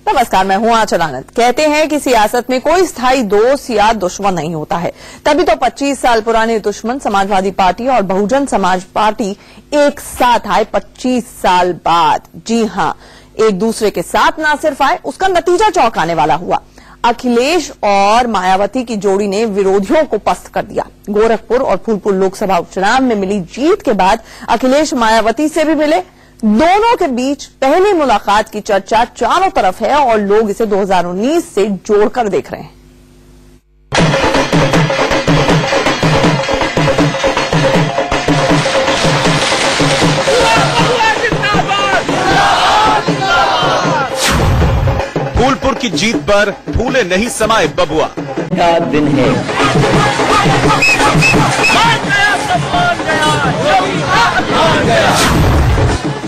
नमस्कार, मैं हूं आंचल आनंद। कहते हैं कि सियासत में कोई स्थायी दोस्त या दुश्मन नहीं होता है, तभी तो 25 साल पुराने दुश्मन समाजवादी पार्टी और बहुजन समाज पार्टी एक साथ आए 25 साल बाद। जी हां, एक दूसरे के साथ ना सिर्फ आए, उसका नतीजा चौंकाने वाला हुआ। अखिलेश और मायावती की जोड़ी ने विरोधियों को पस्त कर दिया। गोरखपुर और फूलपुर लोकसभा उपचुनाव में मिली जीत के बाद अखिलेश मायावती से भी मिले। दोनों के बीच पहली मुलाकात की चर्चा चारों तरफ है और लोग इसे 2019 से जोड़कर देख रहे हैं। फूलपुर की जीत पर फूले नहीं समाये बबुआ का दिन है।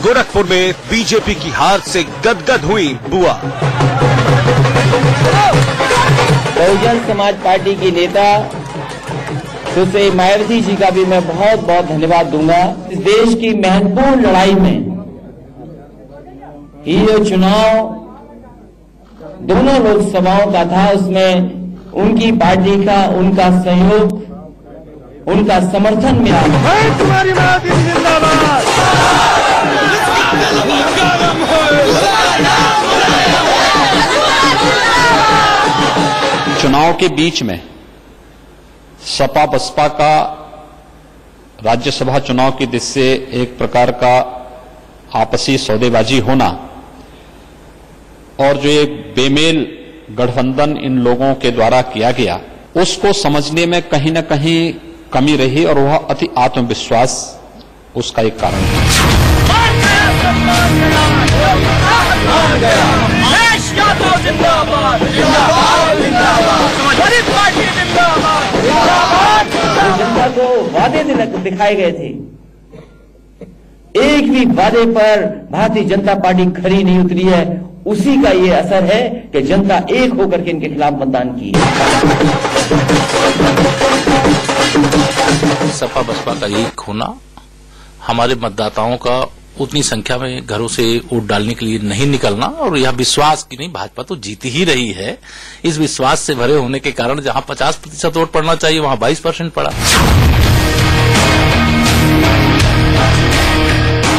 गोरखपुर में बीजेपी की हार से गदगद हुई बुआ। बहुजन समाज पार्टी की नेता सुश्री मायावती जी का भी मैं बहुत बहुत धन्यवाद दूंगा। इस देश की महत्वपूर्ण लड़ाई में ये जो चुनाव दोनों लोकसभाओं का था, उसमें उनकी पार्टी का, उनका सहयोग, उनका समर्थन मिला। तुम्हारी मायावती जिंदाबाद। चुनाव के बीच में सपा बसपा का राज्यसभा चुनाव की दृष्टि से एक प्रकार का आपसी सौदेबाजी होना और जो एक बेमेल गठबंधन इन लोगों के द्वारा किया गया, उसको समझने में कहीं न कहीं कमी रही और वह अति आत्मविश्वास उसका एक कारण है। जनता को वादे दिखाए गए थे, एक भी वादे पर भारतीय जनता पार्टी खरी नहीं उतरी है। उसी का ये असर है कि जनता एक होकर के इनके खिलाफ मतदान की। सपा बसपा का एक होना हमारे मतदाताओं का उतनी संख्या में घरों से वोट डालने के लिए नहीं निकलना, और यह विश्वास की नहीं, भाजपा तो जीत ही रही है। इस विश्वास से भरे होने के कारण जहां 50% वोट पड़ना चाहिए वहां 22% पड़ा।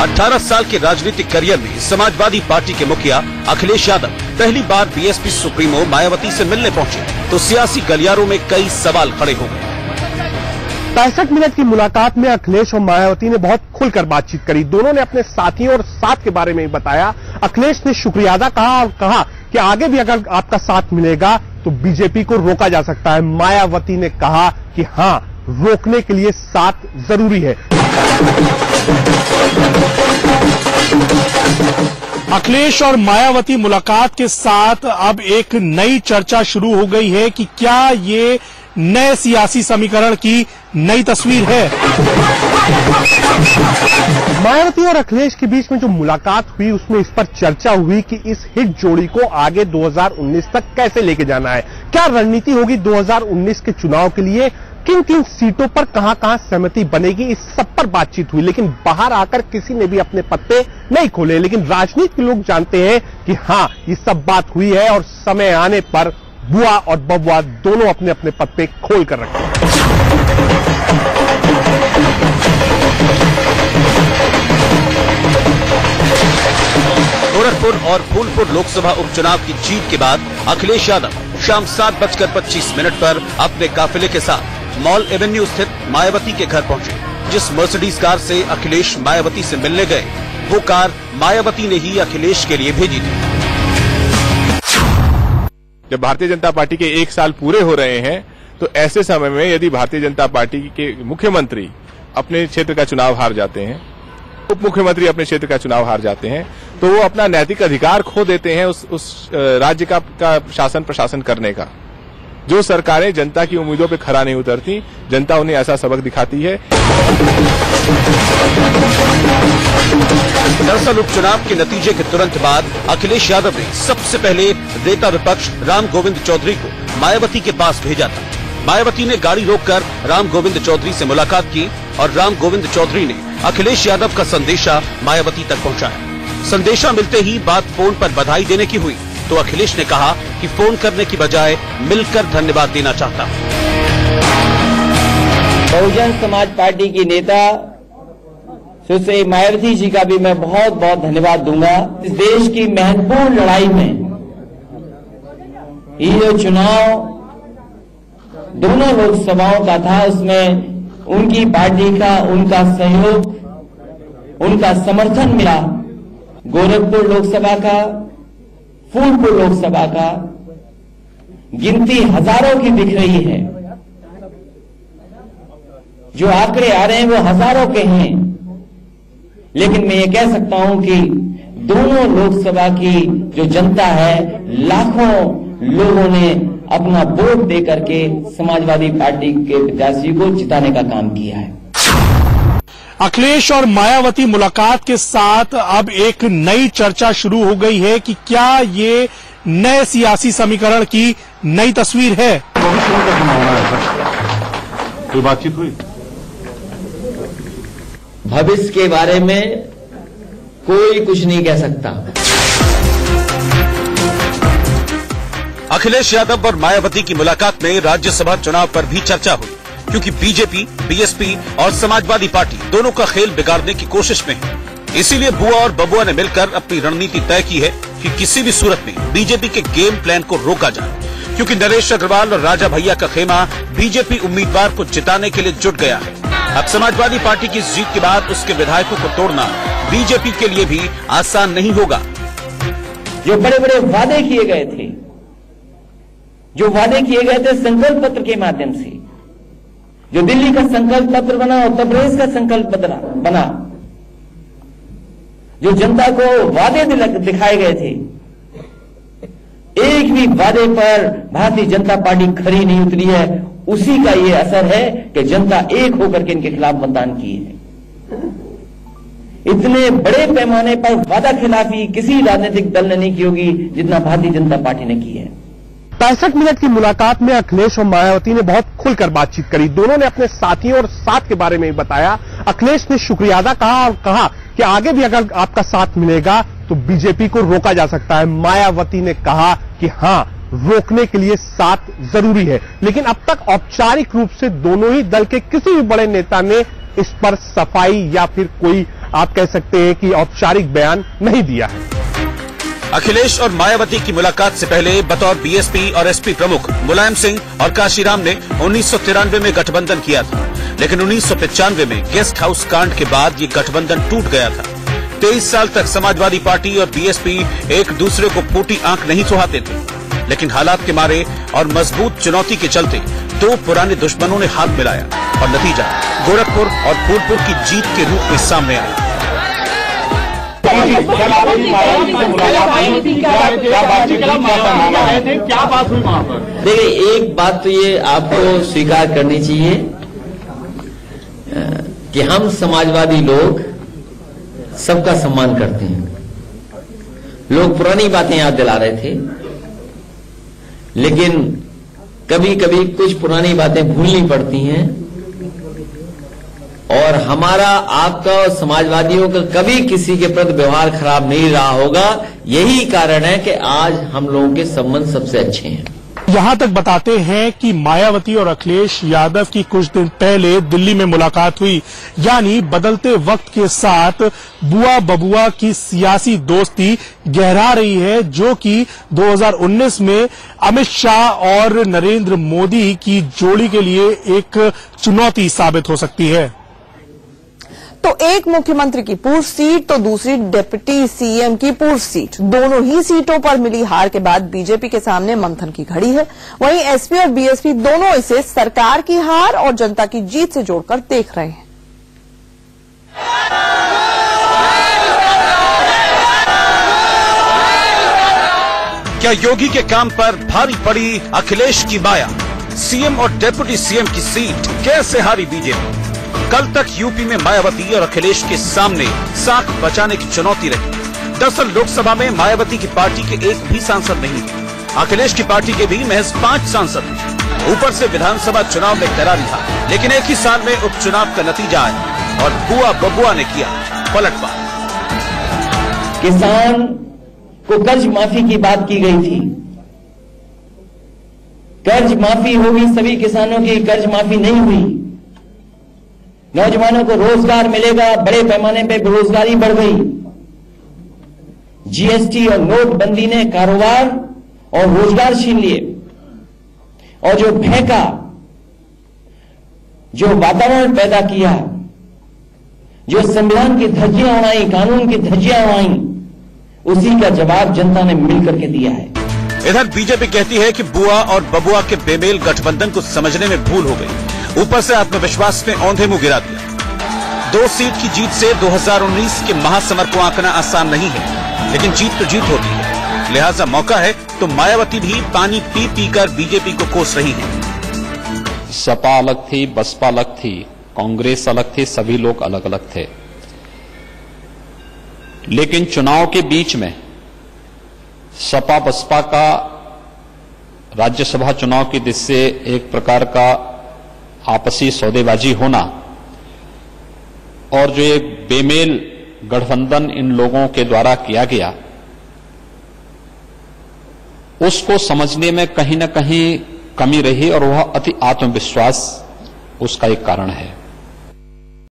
18 साल के राजनीतिक करियर में समाजवादी पार्टी के मुखिया अखिलेश यादव पहली बार बीएसपी सुप्रीमो मायावती से मिलने पहुंचे तो सियासी गलियारों में कई सवाल खड़े हो गए। 65 मिनट की मुलाकात में अखिलेश और मायावती ने बहुत खुलकर बातचीत करी। दोनों ने अपने साथियों और साथ के बारे में ही बताया। अखिलेश ने शुक्रिया अदा कहा और कहा कि आगे भी अगर आपका साथ मिलेगा तो बीजेपी को रोका जा सकता है। मायावती ने कहा कि हां, रोकने के लिए साथ जरूरी है। अखिलेश और मायावती मुलाकात के साथ अब एक नई चर्चा शुरू हो गई है कि क्या ये नए सियासी समीकरण की नई तस्वीर है। मायावती और अखिलेश के बीच में जो मुलाकात हुई उसमें इस पर चर्चा हुई कि इस हिट जोड़ी को आगे 2019 तक कैसे लेके जाना है, क्या रणनीति होगी 2019 के चुनाव के लिए, किन किन सीटों पर कहां कहां सहमति बनेगी, इस सब पर बातचीत हुई। लेकिन बाहर आकर किसी ने भी अपने पत्ते नहीं खोले। लेकिन राजनीति के लोग जानते हैं कि हां, ये सब बात हुई है और समय आने पर बुआ और बबुआ दोनों अपने अपने पत्ते खोल कर रखे। गोरखपुर और फूलपुर लोकसभा उपचुनाव की जीत के बाद अखिलेश यादव शाम 7:25 पर अपने काफिले के साथ मॉल एवेन्यू स्थित मायावती के घर पहुंचे। जिस मर्सिडीज कार से अखिलेश मायावती से मिलने गए, वो कार मायावती ने ही अखिलेश के लिए भेजी थी। जब भारतीय जनता पार्टी के 1 साल पूरे हो रहे हैं तो ऐसे समय में यदि भारतीय जनता पार्टी के मुख्यमंत्री अपने क्षेत्र का चुनाव हार जाते हैं, उप मुख्यमंत्री अपने क्षेत्र का चुनाव हार जाते हैं, तो वो अपना नैतिक अधिकार खो देते हैं उस राज्य का शासन प्रशासन करने का। जो सरकारें जनता की उम्मीदों पे खरा नहीं उतरती, जनता उन्हें ऐसा सबक दिखाती है। दरअसल उपचुनाव के नतीजे के तुरंत बाद अखिलेश यादव ने सबसे पहले नेता विपक्ष राम गोविंद चौधरी को मायावती के पास भेजा था। मायावती ने गाड़ी रोककर राम गोविंद चौधरी से मुलाकात की और राम गोविंद चौधरी ने अखिलेश यादव का संदेशा मायावती तक पहुंचाया। संदेशा मिलते ही बात फोन पर बधाई देने की हुई तो अखिलेश ने कहा कि फोन करने की बजाय मिलकर धन्यवाद देना चाहता हूं। बहुजन समाज पार्टी की नेता सुश्री मायावती जी का भी मैं बहुत बहुत धन्यवाद दूंगा। इस देश की महत्वपूर्ण लड़ाई में ये जो चुनाव दोनों लोकसभाओं का था, उसमें उनकी पार्टी का, उनका सहयोग, उनका समर्थन मिला। गोरखपुर लोकसभा का, फूलपुर लोकसभा का गिनती हजारों की दिख रही है। जो आंकड़े आ रहे हैं वो हजारों के हैं, लेकिन मैं ये कह सकता हूं कि दोनों लोकसभा की जो जनता है, लाखों लोगों ने अपना वोट देकर के समाजवादी पार्टी के प्रत्याशी को जिताने का काम किया है। अखिलेश और मायावती मुलाकात के साथ अब एक नई चर्चा शुरू हो गई है कि क्या ये नए सियासी समीकरण की नई तस्वीर है। कोई बातचीत हुई? भविष्य के बारे में कोई कुछ नहीं कह सकता। अखिलेश यादव और मायावती की मुलाकात में राज्यसभा चुनाव पर भी चर्चा हुई, क्योंकि बीजेपी, बीएसपी और समाजवादी पार्टी दोनों का खेल बिगाड़ने की कोशिश में है। इसीलिए बुआ और बबुआ ने मिलकर अपनी रणनीति तय की है कि किसी भी सूरत में बीजेपी के गेम प्लान को रोका जाए, क्योंकि नरेश अग्रवाल और राजा भैया का खेमा बीजेपी उम्मीदवार को जिताने के लिए जुट गया है। अब समाजवादी पार्टी की इस जीत के बाद उसके विधायकों को तोड़ना बीजेपी के लिए भी आसान नहीं होगा। जो बड़े बड़े वादे किए गए थे, संकल्प पत्र के माध्यम से, जो दिल्ली का संकल्प पत्र बना, उत्तर प्रदेश का संकल्प पत्र बना, जो जनता को वादे दिखाए गए थे, एक भी वादे पर भारतीय जनता पार्टी खरी नहीं उतरी है। उसी का ये असर है कि जनता एक होकर के इनके खिलाफ मतदान की है। इतने बड़े पैमाने पर वादा खिलाफी किसी राजनीतिक दल ने नहीं की होगी जितना भारतीय जनता पार्टी ने की है। 65 मिनट की मुलाकात में अखिलेश और मायावती ने बहुत खुलकर बातचीत करी। दोनों ने अपने साथियों और साथ के बारे में बताया। अखिलेश ने शुक्रिया अदा कहा और कहा कि आगे भी अगर आपका साथ मिलेगा तो बीजेपी को रोका जा सकता है। मायावती ने कहा कि हां, रोकने के लिए साथ जरूरी है, लेकिन अब तक औपचारिक रूप से दोनों ही दल के किसी भी बड़े नेता ने इस पर सफाई या फिर कोई, आप कह सकते हैं कि औपचारिक बयान नहीं दिया है। अखिलेश और मायावती की मुलाकात से पहले बतौर बीएसपी और एसपी प्रमुख मुलायम सिंह और काशीराम ने 1993 में गठबंधन किया था, लेकिन 1995 में गेस्ट हाउस कांड के बाद ये गठबंधन टूट गया था। 23 साल तक समाजवादी पार्टी और बीएसपी एक दूसरे को फूटी आंख नहीं सुहाते थे, लेकिन हालात के मारे और मजबूत चुनौती के चलते दो पुराने दुश्मनों ने हाथ मिलाया और नतीजा गोरखपुर और फूलपुर की जीत के रूप में सामने आया। क्या बात हुई वहां पर? देखिए, एक बात तो ये आपको स्वीकार करनी चाहिए कि हम समाजवादी लोग सबका सम्मान करते हैं। लोग पुरानी बातें याद दिला रहे थे, लेकिन कभी कभी कुछ पुरानी बातें भूलनी पड़ती हैं, और हमारा, आपका और समाजवादियों का कभी किसी के प्रति व्यवहार खराब नहीं रहा होगा। यही कारण है कि आज हम लोगों के संबंध सबसे अच्छे हैं। यहां तक बताते हैं कि मायावती और अखिलेश यादव की कुछ दिन पहले दिल्ली में मुलाकात हुई, यानी बदलते वक्त के साथ बुआ बबुआ की सियासी दोस्ती गहरा रही है, जो कि 2019 में अमित शाह और नरेंद्र मोदी की जोड़ी के लिए एक चुनौती साबित हो सकती है। तो एक मुख्यमंत्री की पूर्व सीट तो दूसरी डिप्टी सीएम की पूर्व सीट, दोनों ही सीटों पर मिली हार के बाद बीजेपी के सामने मंथन की घड़ी है। वहीं एसपी और बीएसपी दोनों इसे सरकार की हार और जनता की जीत से जोड़कर देख रहे हैं। क्या योगी के काम पर भारी पड़ी अखिलेश की माया? सीएम और डिप्टी सीएम की सीट कैसे हारी बीजेपी? कल तक यूपी में मायावती और अखिलेश के सामने साख बचाने की चुनौती रही। दरअसल लोकसभा में मायावती की पार्टी के एक भी सांसद नहीं है, अखिलेश की पार्टी के भी महज 5 सांसद हैं। ऊपर से विधानसभा चुनाव में करारी था, लेकिन एक ही साल में उपचुनाव का नतीजा आया और बुआ बबुआ ने किया पलटवार। किसान को कर्ज माफी की बात की गई थी। कर्ज माफी होगी, सभी किसानों की कर्ज माफी नहीं हुई। नौजवानों को रोजगार मिलेगा, बड़े पैमाने पे बेरोजगारी बढ़ गई। जीएसटी और नोटबंदी ने कारोबार और रोजगार छीन लिए और जो भय का जो वातावरण पैदा किया, जो संविधान की धज्जियां उड़ाई, कानून की धज्जियां उड़ाई, उसी का जवाब जनता ने मिलकर के दिया है। इधर बीजेपी कहती है कि बुआ और बबुआ के बेमेल गठबंधन को समझने में भूल हो गई, ऊपर से आत्मविश्वास ने औंधे मुंह गिरा दिया। 2 सीट की जीत से 2019 के महासमर को आंकना आसान नहीं है, लेकिन जीत तो जीत होती है, लिहाजा मौका है तो मायावती भी पानी पी पी कर बीजेपी को कोस रही है। सपा अलग थी, बसपा अलग थी, कांग्रेस अलग थी, सभी लोग अलग अलग थे, लेकिन चुनाव के बीच में सपा बसपा का राज्यसभा चुनाव की दृष्टि से एक प्रकार का आपसी सौदेबाजी होना और जो एक बेमेल गठबंधन इन लोगों के द्वारा किया गया, उसको समझने में कहीं न कहीं कमी रही और वह अति आत्मविश्वास उसका एक कारण है।